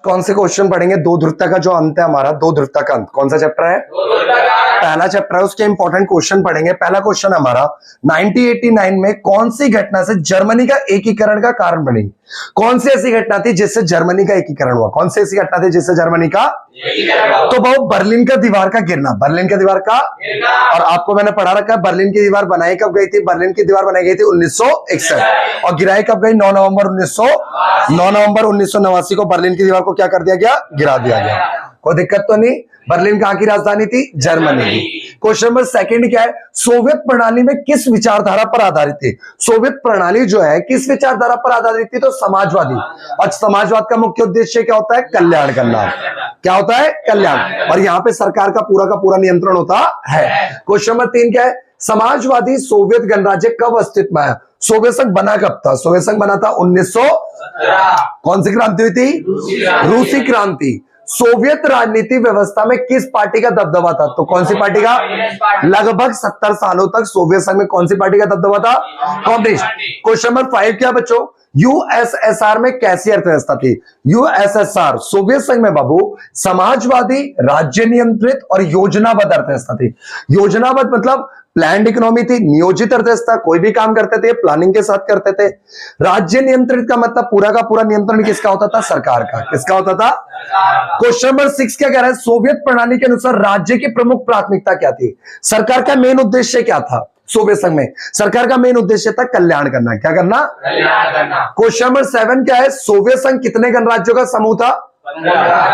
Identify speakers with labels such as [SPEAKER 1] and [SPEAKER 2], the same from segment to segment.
[SPEAKER 1] कौन से क्वेश्चन पढ़ेंगे? दो ध्रुवता का जो अंत है हमारा, दो ध्रुवता का अंत कौन सा चैप्टर है? पहला चैप्टर है, उसके इंपॉर्टेंट क्वेश्चन पढ़ेंगे। पहला क्वेश्चन हमारा 1989 में कौन सी घटना से जर्मनी का एकीकरण का कारण बनी? कौन सी ऐसी घटना थी जिससे जर्मनी का एकीकरण हुआ? कौन सी ऐसी घटना थी जिससे जर्मनी का? तो बहुत बर्लिन का दीवार का गिरना, बर्लिन का दीवार का। और आपको मैंने पढ़ा रखा है बर्लिन की दीवार बनाई कब गई थी? बर्लिन की दीवार बनाई गई थी 1961 और गिराई कब गई? 9 नवंबर 1989 को बर्लिन की दीवार को क्या कर दिया गया? गिरा दिया गया। कोई दिक्कत तो नहीं? बर्लिन कहां की राजधानी थी? जर्मनी की। क्वेश्चन नंबर सेकंड क्या है? सोवियत प्रणाली में किस विचारधारा पर आधारित थी? सोवियत प्रणाली जो है किस विचारधारा पर आधारित थी? तो समाजवादी। और समाजवाद का मुख्य उद्देश्य क्या होता है? कल्याण करना। क्या होता है? कल्याण। और यहां पे सरकार का पूरा नियंत्रण होता है। क्वेश्चन नंबर 3 क्या है? समाजवादी सोवियत गणराज्य कब अस्तित्व में आया? सोवियत संघ बना कब था? सोवियत संघ बना था 1900। कौन सी क्रांति हुई थी? रूसी क्रांति। सोवियत राजनीति व्यवस्था में किस पार्टी का दबदबा था? तो कौन सी पार्टी का? लगभग 70 सालों तक सोवियत संघ में कौन सी पार्टी का दबदबा था? कम्युनिस्ट। क्वेश्चन नंबर 5 क्या बच्चों? यूएसएसआर में कैसी अर्थव्यवस्था थी? यूएसएसआर सोवियत संघ में बाबू समाजवादी, राज्य नियंत्रित और योजनाबद्ध अर्थव्यवस्था थी। योजनाबद्ध मतलब प्लान्ड इकोनॉमी थी, नियोजित अर्थव्यवस्था, कोई भी काम करते थे प्लानिंग के साथ करते थे। राज्य नियंत्रित का मतलब पूरा का पूरा नियंत्रण किसका होता था? सरकार का। किसका होता था? क्वेश्चन नंबर 6 क्या कह रहा है? सोवियत प्रणाली के अनुसार राज्य की प्रमुख प्राथमिकता क्या थी? सरकार का मेन उद्देश्य क्या था? सोवियत संघ में सरकार का मेन उद्देश्य था कल्याण करना। क्या करना? कल्याण करना। क्वेश्चन नंबर 7 क्या है? सोवियत संघ कितने गणराज्यों का समूह था?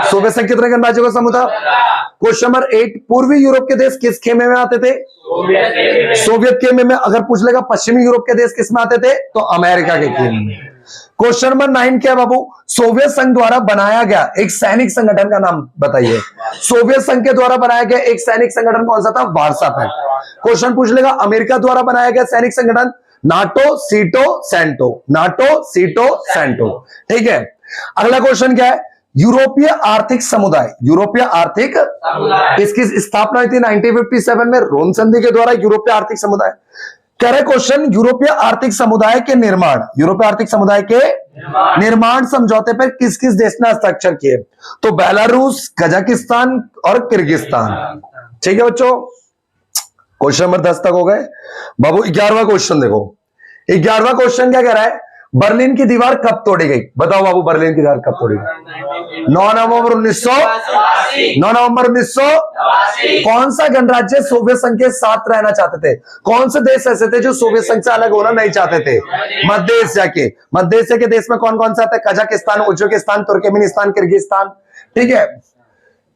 [SPEAKER 1] सोवियत संघ कितने गणराज्यों का समूह था? क्वेश्चन नंबर 8 पूर्वी यूरोप के देश किस खेमे में आते थे? सोवियत खेमे में। अगर पूछ लेगा पश्चिमी यूरोप के देश किस में आते थे? तो अमेरिका के खेमे में। क्वेश्चन नंबर 9 क्या है बाबू? सोवियत संघ द्वारा बनाया गया एक सैनिक संगठन का नाम बताइए। सोवियत संघ के द्वारा बनाया गया एक सैनिक संगठन कौन सा था? Warsaw pact. क्वेश्चन पूछ लेगा अमेरिका द्वारा बनाया गया सैनिक संगठन? नाटो, सीटो, सेंटो। नाटो, सीटो, सेंटो। ठीक है। अगला क्वेश्चन क्या है? यूरोपीय आर्थिक समुदाय। यूरोपीय आर्थिक इसकी स्थापना हुई थी 1957 में रोम संधि के द्वारा। यूरोपीय आर्थिक समुदाय कह रहे क्वेश्चन, यूरोपीय आर्थिक समुदाय के निर्माण, यूरोपीय आर्थिक समुदाय के निर्माण समझौते पर किस किस देश ने हस्ताक्षर किए? तो बेलारूस, कजाकिस्तान और किर्गिस्तान। ठीक है बच्चों, क्वेश्चन नंबर 10 तक हो गए बाबू। 11वां क्वेश्चन देखो। 11वां क्वेश्चन क्या कह रहा है? बर्लिन की दीवार कब तोड़ी गई? बताओ बाबू, बर्लिन की दीवार कब तोड़ी गई? 9 नवंबर 1900। कौन सा गणराज्य सोवियत संघ के साथ रहना चाहते थे? कौन से देश ऐसे थे जो सोवियत संघ से अलग होना नहीं चाहते थे? मध्य एशिया के। मध्य एशिया के देश में कौन कौन सा आता है? Kazakhstan, Uzbekistan, Turkmenistan, Kyrgyzstan. ठीक है।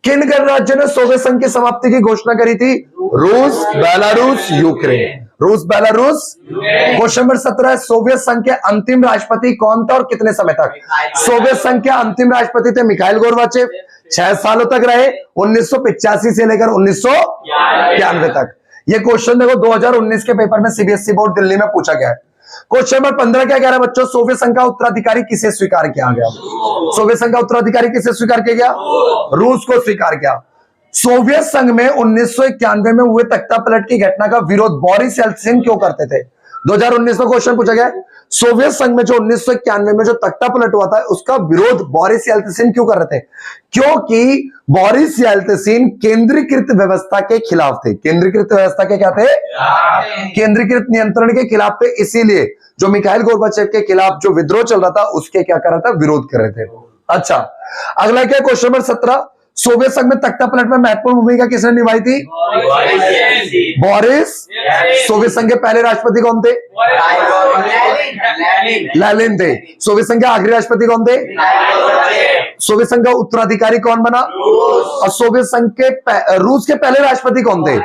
[SPEAKER 1] किन गणराज्यों ने सोवियत संघ की समाप्ति की घोषणा करी थी? रूस, बेलारूस, यूक्रेन। रूस, बेलारूस। क्वेश्चन नंबर 17 सोवियत संघ के अंतिम राष्ट्रपति कौन था और कितने समय तक? सोवियत संघ के अंतिम राष्ट्रपति थे मिखाइल गोर्बाचेव। 6 सालों तक रहे, 1985 से लेकर 1991 तक। ये क्वेश्चन देखो 2019 के पेपर में सीबीएसई बोर्ड दिल्ली में पूछा गया है। क्वेश्चन नंबर 15 क्या कह रहा है बच्चों? सोवियत संघ का उत्तराधिकारी किसे स्वीकार किया गया? सोवियत संघ का उत्तराधिकारी किसे स्वीकार किया गया? रूस को स्वीकार किया। सोवियत संघ में 1991 में हुए तख्ता पलट की घटना का विरोध बोरिस येल्त्सिन क्यों करते थे? 2019 में क्वेश्चन पूछा गया। सोवियत संघ में जो 1991 में जो तख्ता पलट हुआ था उसका विरोध बोरिस येल्त्सिन क्यों कर रहे थे? क्योंकि बोरिस येल्त्सिन केंद्रीकृत व्यवस्था के खिलाफ थे। केंद्रीकृत व्यवस्था के क्या थे? केंद्रीकृत नियंत्रण के खिलाफ थे। इसीलिए जो मिखाइल गोर्बाचेव के खिलाफ जो विद्रोह चल रहा था उसके क्या कर रहा था? विरोध कर रहे थे। अच्छा, अगला क्या? क्वेश्चन नंबर 17 सोवियत संघ में तख्ता पलट में महत्वपूर्ण भूमिका किसने निभाई थी? बोरिस। सोवियत संघ के पहले राष्ट्रपति कौन थे? लेनिन थे। सोवियत संघ के आखिरी राष्ट्रपति कौन थे? सोवियत संघ का उत्तराधिकारी कौन बना? और सोवियत संघ के रूस के पहले राष्ट्रपति कौन थे?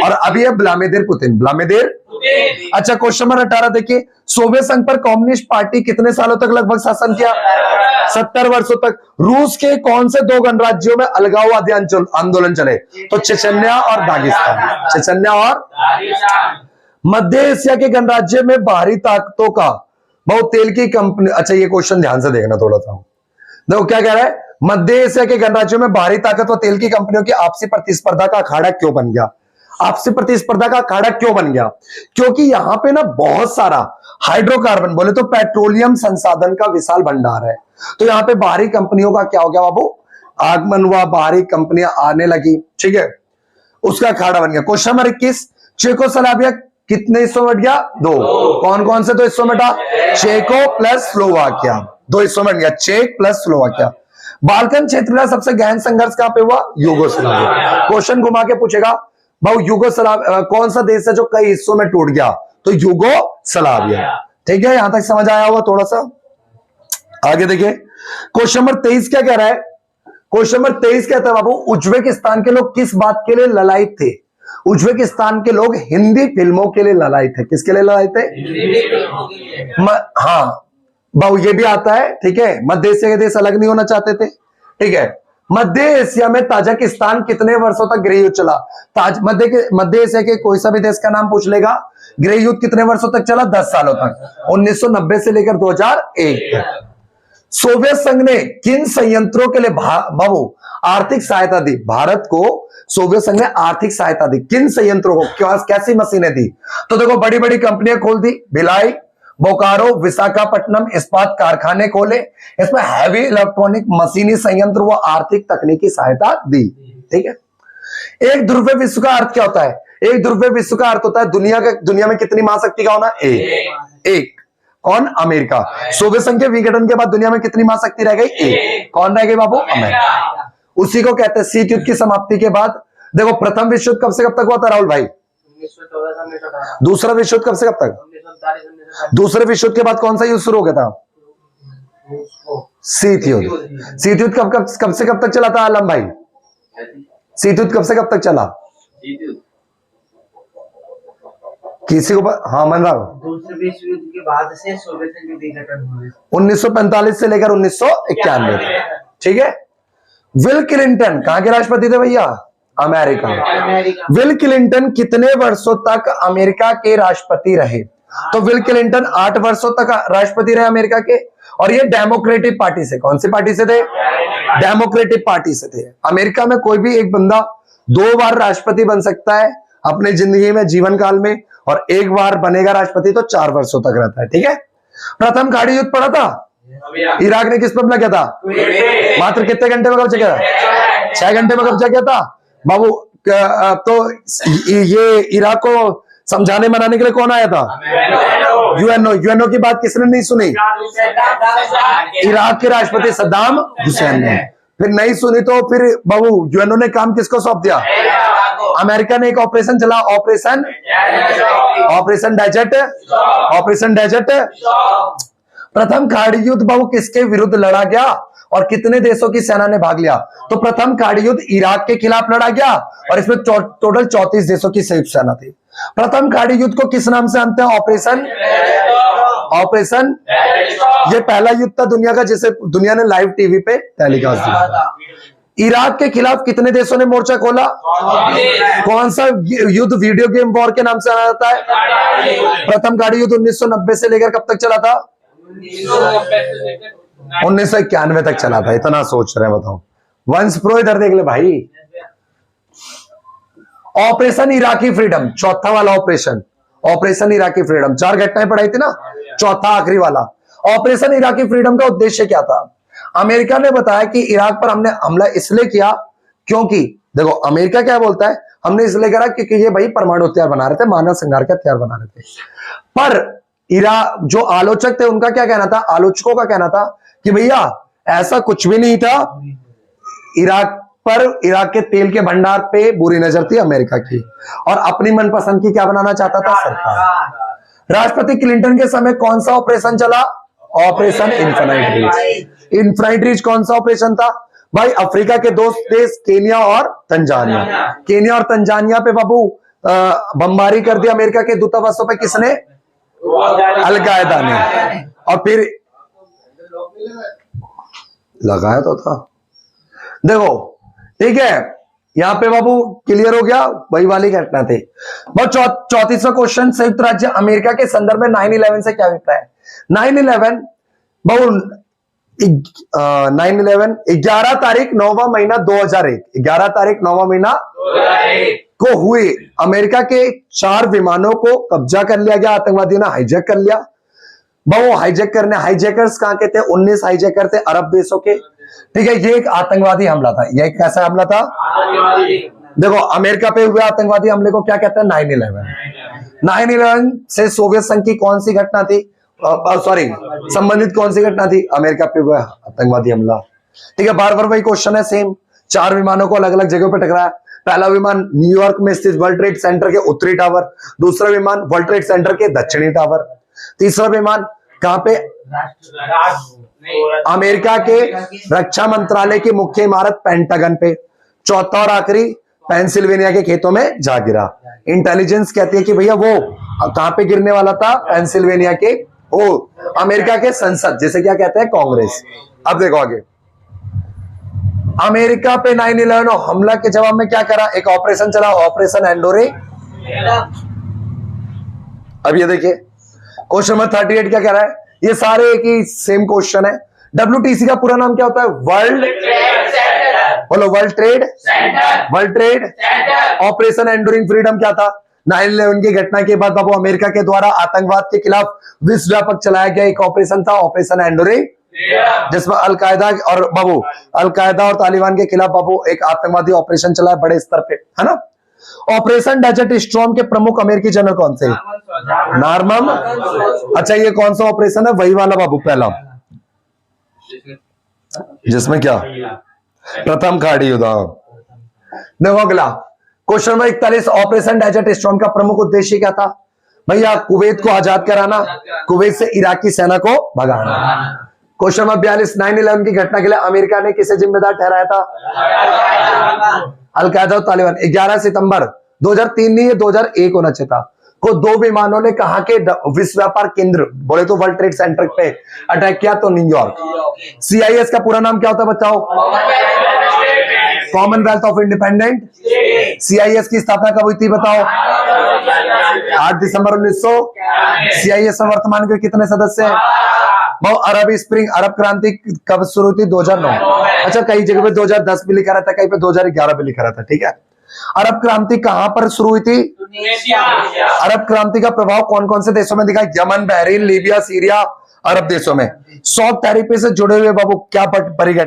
[SPEAKER 1] और अभी है व्लादिमीर पुतिन। व्लादिमीर। अच्छा, क्वेश्चन नंबर 18 देखिए। सोवियत संघ पर कम्युनिस्ट पार्टी कितने सालों तक लगभग शासन किया? 70 वर्षों तक। रूस के कौन से 2 गणराज्यों में अलगाववादी आंदोलन चले? तो चेचन्या और दागिस्तान। चेचन्या और मध्य एशिया के गणराज्य में बाहरी ताकतों का बहुत तेल की कंपनी। अच्छा, ये क्वेश्चन ध्यान से देखना थोड़ा सा। देखो क्या कह रहा है? मध्य एशिया के गणराज्यों में बाहरी ताकत व तेल की कंपनियों की आपसी प्रतिस्पर्धा का अखाड़ा क्यों बन गया? आपसी प्रतिस्पर्धा का अखाड़ा क्यों बन गया? क्योंकि यहां पे ना बहुत सारा हाइड्रोकार्बन, बोले तो पेट्रोलियम संसाधन का विशाल भंडार है। तो यहां पे बाहरी कंपनियों का क्या हो गया बाबू? आगमन हुआ, बाहरी कंपनियां आने लगी, ठीक है, उसका अखाड़ा बन गया। क्वेश्चन नंबर 21, चेकोस्लोवाकिया कितने हिस्सों में बट गया? 2। कौन कौन से 2 हिस्सों में बटा? चेको प्लस स्लोवाकिया, 2 हिस्सों में बट गया, चेक प्लस स्लोवाकिया। बाल्कन क्षेत्र का सबसे गहन संघर्ष कहां पे हुआ? यूगोस्लाविया। क्वेश्चन घुमा के पूछेगा भाई यूगोस्लाविया कौन सा देश है जो कई हिस्सों में टूट गया? तो यूगोस्लाविया। ठीक है, यहां तक समझ आया होगा थोड़ा सा। आगे देखिए क्वेश्चन नंबर 23 क्या कह रहा है? क्वेश्चन नंबर 23 कहता है बाबू, उज्बेकिस्तान के लोग किस बात के लिए ललायित थे? उज्बेकिस्तान के लोग हिंदी फिल्मों के लिए ललायित थे। किसके लिए ललायित थे? हाँ बाबू ये भी आता है, ठीक है, मध्य एशिया के देश अलग नहीं होना चाहते थे, ठीक है। मध्य एशिया में ताजिकिस्तान कितने वर्षों तक गृह युद्ध चला? मध्य एशिया के कोई सा भी देश का नाम पूछ लेगा, गृह युद्ध कितने वर्षों तक चला? 10 सालों तक, 1990 से लेकर 2001 तक। सोवियत संघ ने किन संयंत्रों के लिए बाबू आर्थिक सहायता दी? भारत को सोवियत संघ ने आर्थिक सहायता दी, किन संयंत्रों को, कैसी मशीनें दी? तो देखो बड़ी बड़ी कंपनियां खोल दी, भिलाई, बोकारो, विशाखापट्टनम इस्पात कारखाने खोले, इसमें हैवी इलेक्ट्रॉनिक मशीनी संयंत्र व आर्थिक तकनीकी सहायता दी, ठीक है। एक ध्रुवीय विश्व का अर्थ क्या होता है? एक ध्रुवीय विश्व का अर्थ होता है दुनिया में कितनी महाशक्ति का होना? एक। कौन? अमेरिका। सोवियत संघ के विघटन के बाद दुनिया में कितनी महाशक्ति रह गई? एक। कौन रह गई बाबू? अमेरिका। उसी को कहते हैं शीत युद्ध की समाप्ति के बाद। देखो प्रथम विश्व युद्ध कब से कब तक हुआ था राहुल भाई? 1914। दूसरा विश्व युद्ध कब से कब तक? दूसरे विश्व युद्ध के बाद कौन सा युद्ध शुरू हो गया था? शीत युद्ध। शीत युद्ध कब से कब तक चला था आलम भाई? शीत युद्ध कब से कब तक चला? किसी को हाँ मन रहा?
[SPEAKER 2] दूसरे विश्व युद्ध के बाद से सोवियत संघ के विघटन हुए
[SPEAKER 1] 1945 से लेकर 1991, ठीक है। विल क्लिंटन कहां के राष्ट्रपति थे भैया? अमेरिका। विल क्लिंटन कितने वर्षों तक अमेरिका के राष्ट्रपति रहे? तो विल क्लिंटन 8 वर्षों तक राष्ट्रपति रहे अमेरिका के, और ये डेमोक्रेटिक पार्टी से, कौन सी पार्टी से थे? डेमोक्रेटिक पार्टी से थे। अमेरिका में कोई भी एक बंदा 2 बार राष्ट्रपति बन सकता है अपने जिंदगी में, जीवन काल में, और 1 बार बनेगा राष्ट्रपति तो 4 वर्षों तक रहता है, ठीक है। प्रथम खाड़ी युद्ध पड़ा था, इराक ने किस पर हमला किया था? मात्र कितने घंटे में कब्जा किया था? 6 घंटे में कब्जा किया था बाबू। तो ये इराक को समझाने मनाने के लिए कौन आया था? यूएनओ की बात किसने नहीं सुनी? इराक के राष्ट्रपति सद्दाम हुसैन ने। फिर नहीं सुनी तो फिर बाबू यूएनओ ने काम किसको सौंप दिया? अमेरिका ने एक ऑपरेशन चला, ऑपरेशन डेजर्ट। प्रथम खाड़ी युद्ध बाबू किसके विरुद्ध लड़ा गया और कितने देशों की सेना ने भाग लिया? तो प्रथम खाड़ी युद्ध इराक के खिलाफ लड़ा गया और इसमें टोटल 34 देशों की संयुक्त सेना थी। प्रथम खाड़ी युद्ध को किस नाम से जानते हैं? ऑपरेशन। ये पहला युद्ध था दुनिया का जिसे दुनिया ने लाइव टीवी पे टेलीकास्ट दिया। इराक के खिलाफ कितने देशों ने मोर्चा खोला? कौन सा युद्ध वीडियो गेम वॉर के नाम से जाना जाता है? प्रथम खाड़ी युद्ध 1990 से लेकर कब तक चला था? 1991 तक चला था। इतना सोच रहे हैं, बताओ। वंश प्रो इधर देख ले भाई। ऑपरेशन इराकी फ्रीडम, चौथा वाला ऑपरेशन इराकी फ्रीडम, 4 घटनाएं पढ़ाई थी ना, चौथा आखिरी वाला। ऑपरेशन इराकी फ्रीडम का उद्देश्य क्या था? अमेरिका ने बताया कि इराक पर हमने हमला इसलिए किया क्योंकि देखो अमेरिका क्या बोलता है, हमने इसलिए करा क्योंकि ये भाई परमाणु हथियार बना रहे थे, मानव संहार के हथियार बना रहे थे। पर जो आलोचक थे उनका क्या कहना था? आलोचकों का कहना था कि भैया ऐसा कुछ भी नहीं था, इराक के तेल के भंडार पे बुरी नजर थी अमेरिका की, और अपनी मनपसंद की क्या बनाना चाहता था? सरकार। राष्ट्रपति क्लिंटन के समय कौन सा ऑपरेशन चला? Operation infinite reach. Infinite reach कौन सा ऑपरेशन था भाई? अफ्रीका के 2 देश केनिया और तंजानिया पे बाबू बमबारी कर दी अमेरिका के दूतावासों पे। किसने? अल-कायदा ने। और फिर लगाया तो था। देखो ठीक है, यहां पे बाबू क्लियर हो गया, वही वाली घटना थी। 34वां क्वेश्चन, संयुक्त राज्य अमेरिका के संदर्भ में 9/11 से क्या अभिप्राय है? 9/11 बाबू 9/11 11 तारीख 9वां महीना 2001 11 तारीख 9वां महीना को हुए अमेरिका के 4 विमानों को कब्जा कर लिया गया, आतंकवादियों ने हाईजैक कर लिया। वो हाईजैक करने हाईजैकर्स कहां के थे? 19 हाईजैकर थे अरब देशों के, ठीक है। ये एक आतंकवादी हमला था। ये एक कैसा हमला था? देखो अमेरिका पे हुए आतंकवादी हमले को क्या कहते हैं? 9/11। 9/11 से सोवियत संघ की कौन सी घटना थी? सॉरी, संबंधित कौन सी घटना थी? अमेरिका पे हुआ आतंकवादी हमला, ठीक है। बार बार वही क्वेश्चन है सेम। 4 विमानों को अलग अलग जगहों पर टकराया। पहला विमान न्यूयॉर्क में स्थित वर्ल्ड ट्रेड सेंटर के उत्तरी टावर, दूसरा विमान वर्ल्ड ट्रेड सेंटर के दक्षिणी टावर, तीसरा विमान कहां पे? अमेरिका के रक्षा मंत्रालय की मुख्य इमारत पेंटागन पे, चौथा और आखिरी पेंसिल्वेनिया के खेतों में जा गिरा। इंटेलिजेंस कहती है कि भैया वो कहां पे गिरने वाला था? पेंसिल्वेनिया के अमेरिका के संसद, जिसे क्या कहते हैं? कांग्रेस। अब देखो आगे, अमेरिका पे 9/11 हमला के जवाब में क्या करा? एक ऑपरेशन चला, ऑपरेशन एंडोरे। अब ये देखिए क्वेश्चन नंबर 38 क्या कह रहा है? ये सारे एक ही सेम क्वेश्चन है। WTC का पूरा नाम क्या होता है? वर्ल्ड बोलो, वर्ल्ड ट्रेड ऑपरेशन एंडोरिंग फ्रीडम क्या था? 9/11 की घटना के बाद बाबू अमेरिका के द्वारा आतंकवाद के खिलाफ विश्व व्यापक चलाया गया एक ऑपरेशन था, ऑपरेशन एंडोरिंग, जिसमें अलकायदा और तालिबान के खिलाफ बाबू एक आतंकवादी ऑपरेशन चला बड़े स्तर पे, है ना। ऑपरेशन डेजर्ट स्टॉर्म के प्रमुख अमेरिकी जनरल कौन से? नॉर्मन। अच्छा, ये कौन सा ऑपरेशन है? वही वाला बाबू, पहला, जिसमें क्या? प्रथम खाड़ी युद्ध। देखो अगला question number 41, operation desert storm का प्रमुख उद्देश्य क्या था? भैया कुवैत को आजाद कराना, कुवैत से इराकी सेना को भगाना। क्वेश्चन नंबर 42, 9/11 की घटना के लिए अमेरिका ने किसे जिम्मेदार ठहराया था? अलकायदा और तालिबान। 11 सितंबर 2003 नहीं, 2001 होना चाहिए था, को 2 विमानों ने कहा के विश्व व्यापार केंद्र, बोले तो वर्ल्ड ट्रेड सेंटर पे अटैक किया, तो न्यूयॉर्क। CIS का पूरा नाम क्या होता है बताओ? Commonwealth of independent. CIS की स्थापना कब हुई थी बताओ? 8 दिसंबर 1900। CIS में वर्तमान के कितने सदस्य हैं? अरब स्प्रिंग, अरब क्रांति कब शुरू हुई थी? 2009। अच्छा, कई जगह पे 2010 भी लिखा रहता है, कहीं पे 2011 भी लिखा रहता है, ठीक है। अरब क्रांति कहां पर शुरू हुई थी? अरब क्रांति का प्रभाव कौन कौन से देशों में दिखा? यमन, बहरीन, लीबिया, सीरिया, अरब देशों में। 100 थेरेपी से जुड़े हुए बाबू क्या परिघटना